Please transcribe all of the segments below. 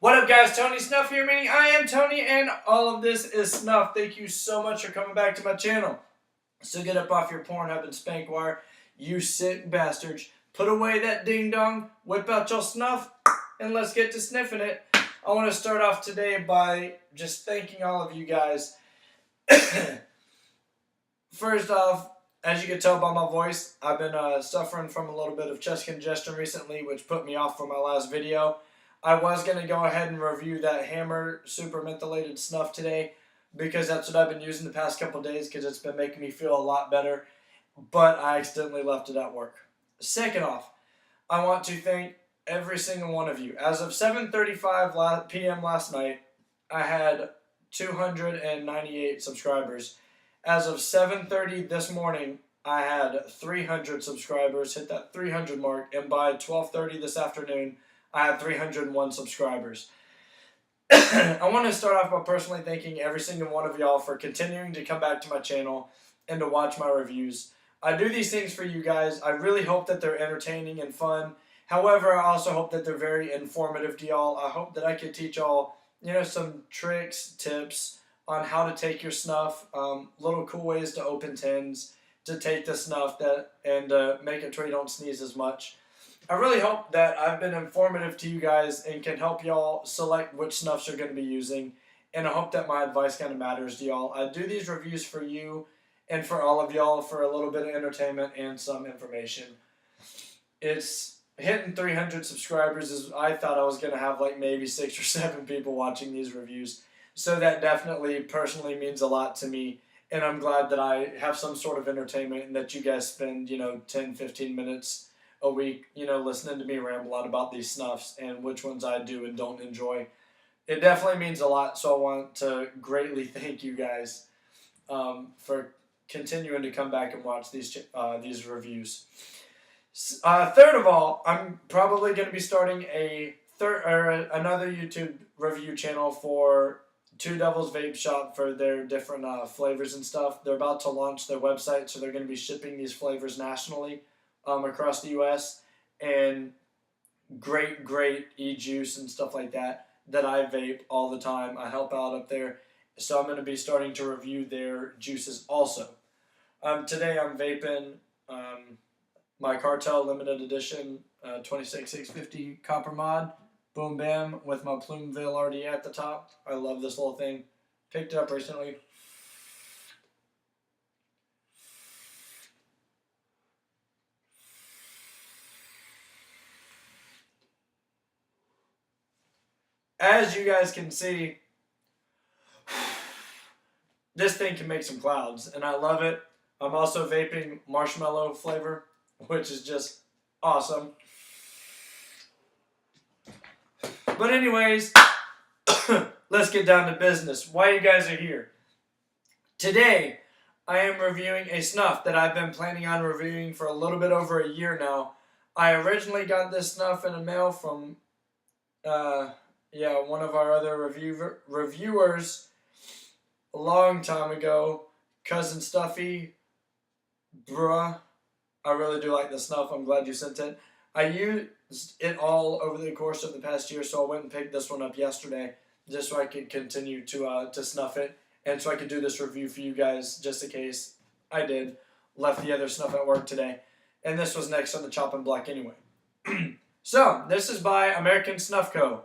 What up, guys? Tony Snuff here, meaning I am Tony, and all of this is Snuff. Thank you so much for coming back to my channel. So get up off your Pornhub and spank wire, you sick bastards. Put away that ding-dong, whip out your snuff, and let's get to sniffing it. I want to start off today by just thanking all of you guys. First off, as you can tell by my voice, I've been suffering from a little bit of chest congestion recently, which put me off from my last video. I was going to go ahead and review that Hammer Super Mentholated Snuff today because that's what I've been using the past couple days because it's been making me feel a lot better, but I accidentally left it at work. Second off, I want to thank every single one of you. As of 7:35 p.m. last night, I had 298 subscribers. As of 7:30 this morning, I had 300 subscribers, hit that 300 mark, and by 12:30 this afternoon, I had 301 subscribers. I want to start off by personally thanking every single one of y'all for continuing to come back to my channel and to watch my reviews. I do these things for you guys. I really hope that they're entertaining and fun. However, I also hope that they're very informative to y'all. I hope that I can teach y'all, some tricks, tips on how to take your snuff, little cool ways to open tins, to take the snuff and make it to where you don't sneeze as much. I really hope that I've been informative to you guys and can help y'all select which snuffs you're going to be using. And I hope that my advice kind of matters to y'all. I do these reviews for you and for all of y'all for a little bit of entertainment and some information. It's hitting 300 subscribers. I thought I was going to have like maybe 6 or 7 people watching these reviews. So that definitely personally means a lot to me. And I'm glad that I have some sort of entertainment and that you guys spend, 10, 15 minutes a week, listening to me ramble on about these snuffs and which ones I do and don't enjoy. It definitely means a lot, so I want to greatly thank you guys for continuing to come back and watch these reviews. Third of all, I'm probably going to be starting another YouTube review channel for Two Devils Vape Shop for their different flavors and stuff. They're about to launch their website, so they're going to be shipping these flavors nationally. Across the U.S. and great e-juice and stuff like that I vape all the time. I help out up there. So I'm going to be starting to review their juices also. Today I'm vaping my Cartel Limited Edition 26650 Copper Mod. Boom Bam with my Plumeville RD at the top. I love this little thing. Picked it up recently. As you guys can see, this thing can make some clouds, and I love it. I'm also vaping marshmallow flavor, which is just awesome. But anyways, let's get down to business. Why you guys are here. Today, I am reviewing a snuff that I've been planning on reviewing for a little bit over a year now. I originally got this snuff in the mail from one of our other reviewers a long time ago, Cousin Stuffy, bruh. I really do like the snuff. I'm glad you sent it. I used it all over the course of the past year, so I went and picked this one up yesterday just so I could continue to snuff it and so I could do this review for you guys just in case I did. Left the other snuff at work today, and this was next on the chopping block anyway. So, this is by American Snuff Co.,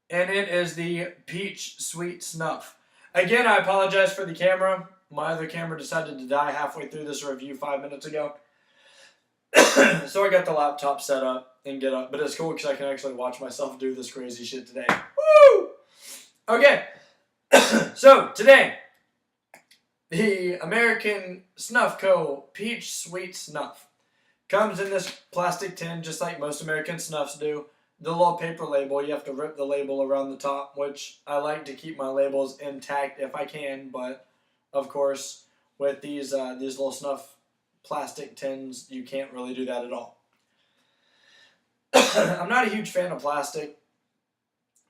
and it is the Peach Sweet Snuff. Again, I apologize for the camera. My other camera decided to die halfway through this review 5 minutes ago. So I got the laptop set up and get up. But it's cool because I can actually watch myself do this crazy shit today. Woo! Okay. So, today, the American Snuff Co. Peach Sweet Snuff comes in this plastic tin just like most American Snuffs do. The little paper label, you have to rip the label around the top, which I like to keep my labels intact if I can, but of course, with these little snuff plastic tins, you can't really do that at all. I'm not a huge fan of plastic,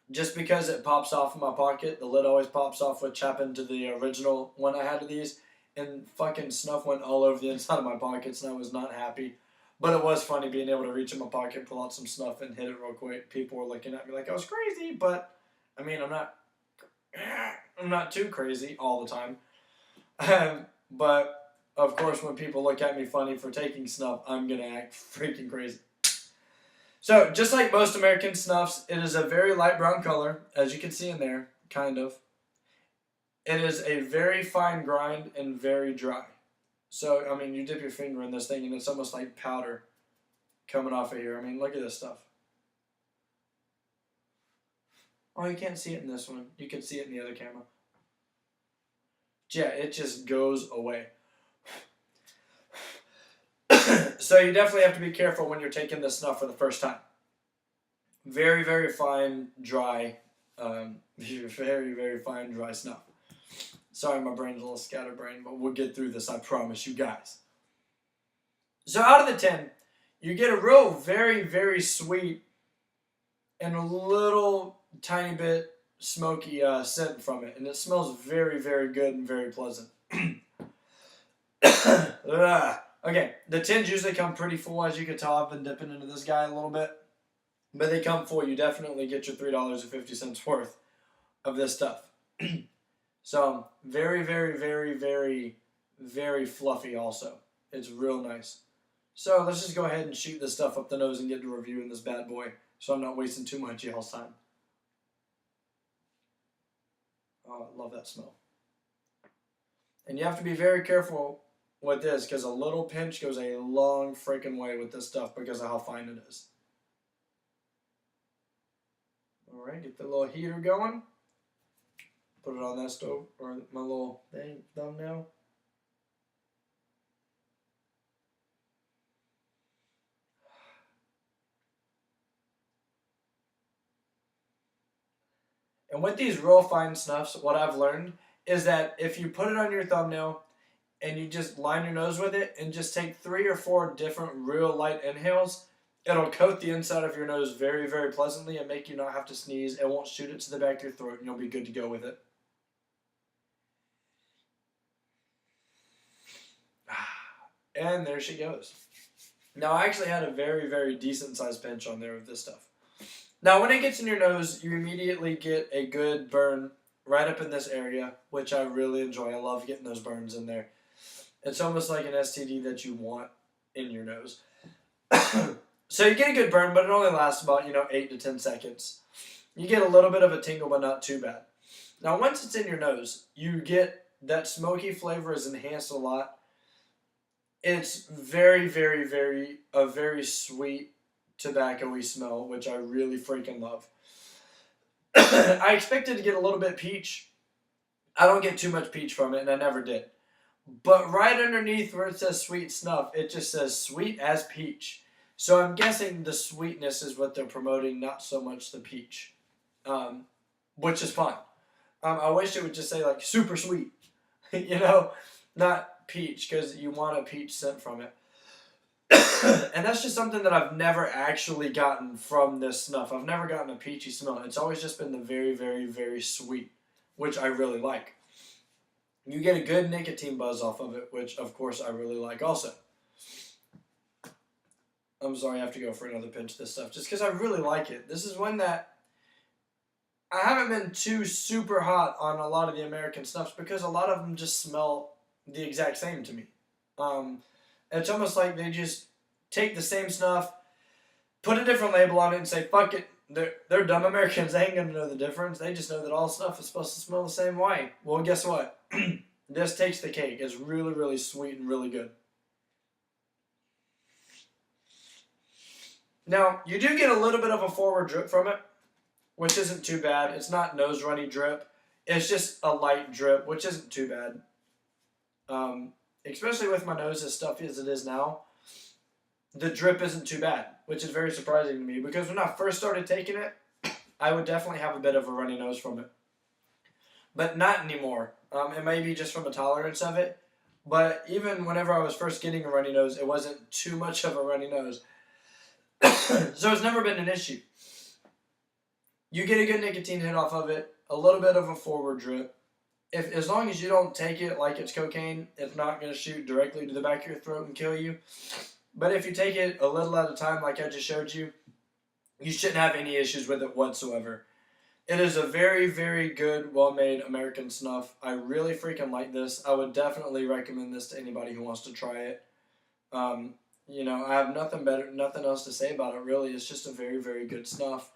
just because it pops off in my pocket. The lid always pops off, which happened to the original one I had of these, and fucking snuff went all over the inside of my pockets, and I was not happy. But it was funny being able to reach in my pocket, pull out some snuff, and hit it real quick. People were looking at me like I was crazy, but I mean, I'm not too crazy all the time. But of course, when people look at me funny for taking snuff, I'm gonna act freaking crazy. So, just like most American snuffs, it is a very light brown color, as you can see in there, kind of. It is a very fine grind and very dry. So, I mean, you dip your finger in this thing and it's almost like powder coming off of here. I mean, look at this stuff. Oh, you can't see it in this one. You can see it in the other camera. Yeah, it just goes away. So you definitely have to be careful when you're taking this snuff for the first time. Very, very fine, dry, very, very fine, dry snuff. Sorry, my brain's a little scatterbrained, but we'll get through this, I promise you guys. So out of the 10, you get a real very, very sweet and a little tiny bit smoky scent from it. And it smells very, very good and very pleasant. Okay, the tins usually come pretty full. As you can tell, I've been dipping into this guy a little bit. But they come full. You definitely get your $3.50 worth of this stuff. So, very, very, very, very, very fluffy also. It's real nice. So, let's just go ahead and shoot this stuff up the nose and get to reviewing this bad boy. So I'm not wasting too much of y'all's time. Oh, I love that smell. And you have to be very careful with this because a little pinch goes a long freaking way with this stuff because of how fine it is. Alright, get the little heater going. Put it on that stove, or my little thumbnail. And with these real fine snuffs, what I've learned is that if you put it on your thumbnail and you just line your nose with it and just take 3 or 4 different real light inhales, it'll coat the inside of your nose very, very pleasantly and make you not have to sneeze. It won't shoot it to the back of your throat and you'll be good to go with it. And there she goes. Now, I actually had a very, very decent sized pinch on there with this stuff. Now, when it gets in your nose, you immediately get a good burn right up in this area, which I really enjoy. I love getting those burns in there. It's almost like an STD that you want in your nose. So you get a good burn, but it only lasts about, 8 to 10 seconds. You get a little bit of a tingle, but not too bad. Now, once it's in your nose, you get that smoky flavor is enhanced a lot. It's very, very, very, a very sweet tobacco-y smell, which I really freaking love. I expected to get a little bit peach. I don't get too much peach from it, and I never did. But right underneath where it says sweet snuff, it just says sweet as peach. So I'm guessing the sweetness is what they're promoting, not so much the peach, which is fine. I wish it would just say like super sweet, not peach, because you want a peach scent from it. And that's just something that I've never actually gotten from this snuff. I've never gotten a peachy smell. It's always just been the very, very, very sweet, which I really like. You get a good nicotine buzz off of it, which of course I really like also. I'm sorry, I have to go for another pinch of this stuff, just because I really like it. This is one that I haven't been too super hot on a lot of the American snuffs because a lot of them just smell the exact same to me. It's almost like they just take the same snuff, put a different label on it, and say, fuck it. They're dumb Americans. They ain't going to know the difference. They just know that all snuff is supposed to smell the same way. Well, guess what? This takes the cake. It's really, really sweet and really good. Now, you do get a little bit of a forward drip from it, which isn't too bad. It's not nose runny drip. It's just a light drip, which isn't too bad. Especially with my nose as stuffy as it is now, the drip isn't too bad, which is very surprising to me because when I first started taking it, I would definitely have a bit of a runny nose from it. But not anymore. It may be just from a tolerance of it, but even whenever I was first getting a runny nose, it wasn't too much of a runny nose. So it's never been an issue. You get a good nicotine hit off of it, a little bit of a forward drip. As long as you don't take it like it's cocaine, it's not going to shoot directly to the back of your throat and kill you. But if you take it a little at a time, like I just showed you, you shouldn't have any issues with it whatsoever. It is a very, very good, well-made American snuff. I really freaking like this. I would definitely recommend this to anybody who wants to try it. You know, I have nothing else to say about it, really. It's just a very, very good snuff.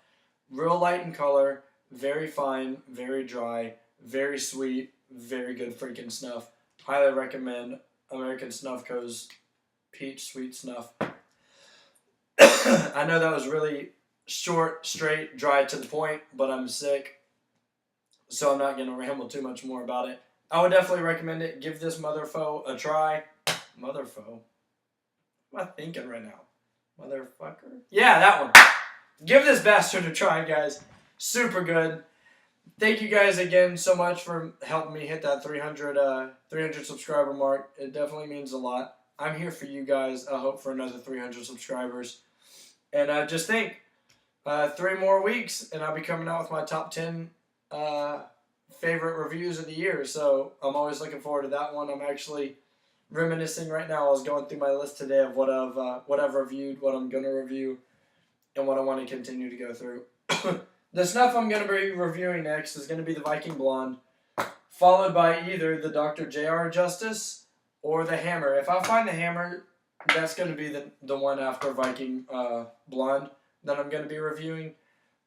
Real light in color, very fine, very dry, very sweet, very good freaking snuff. Highly recommend American Snuff Co's Peach Sweet Snuff. I know that was really short, straight, dry to the point, but I'm sick, so I'm not going to ramble too much more about it. I would definitely recommend it. Give this motherfo a try. Motherfo? What am I thinking right now? Motherfucker? Yeah, that one. Give this bastard a try, guys. Super good. Thank you guys again so much for helping me hit that 300 subscriber mark. It definitely means a lot. I'm here for you guys. I hope for another 300 subscribers. And I just think 3 more weeks, and I'll be coming out with my top 10 favorite reviews of the year. So I'm always looking forward to that one. I'm actually reminiscing right now. I was going through my list today of what I've reviewed, what I'm going to review, and what I want to continue to go through. The snuff I'm going to be reviewing next is going to be the Viking Blonde, followed by either the Dr. J.R. Justice or the Hammer. If I find the Hammer, that's going to be the one after Viking Blonde that I'm going to be reviewing,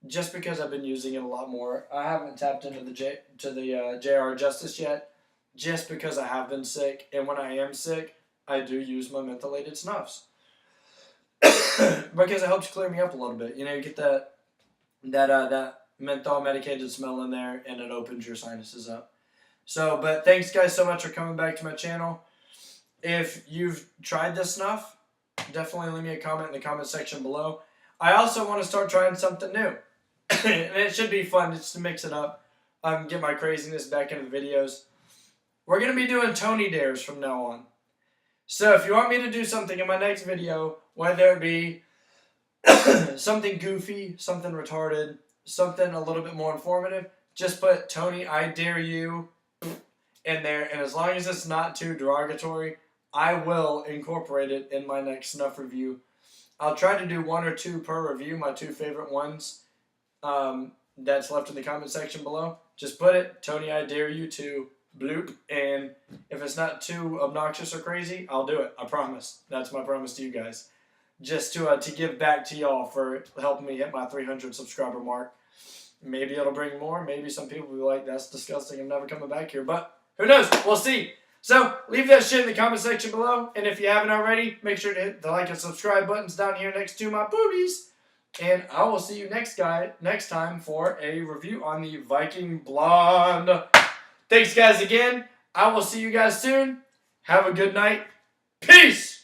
just because I've been using it a lot more. I haven't tapped into the J.R. Justice yet, just because I have been sick, and when I am sick, I do use my mentholated snuffs. Because it helps clear me up a little bit. You know, you get that menthol medicated smell in there, and it opens your sinuses up. So, but thanks guys so much for coming back to my channel. If you've tried this snuff, definitely leave me a comment in the comment section below. I also want to start trying something new. And it should be fun just to mix it up. Get my craziness back into the videos. We're going to be doing Tony Dares from now on. So if you want me to do something in my next video, whether it be something goofy, something retarded, something a little bit more informative, just put Tony, I dare you in there. And as long as it's not too derogatory, I will incorporate it in my next snuff review. I'll try to do 1 or 2 per review, my 2 favorite ones that's left in the comment section below. Just put it, Tony, I dare you to bloop, and if it's not too obnoxious or crazy, I'll do it. I promise. That's my promise to you guys. Just to give back to y'all for helping me hit my 300 subscriber mark. Maybe it'll bring more. Maybe some people will be like, that's disgusting, I'm never coming back here. But who knows? We'll see. So, leave that shit in the comment section below. And if you haven't already, make sure to hit the like and subscribe buttons down here next to my boobies. And I will see you next time for a review on the Viking Blonde. Thanks, guys, again. I will see you guys soon. Have a good night. Peace!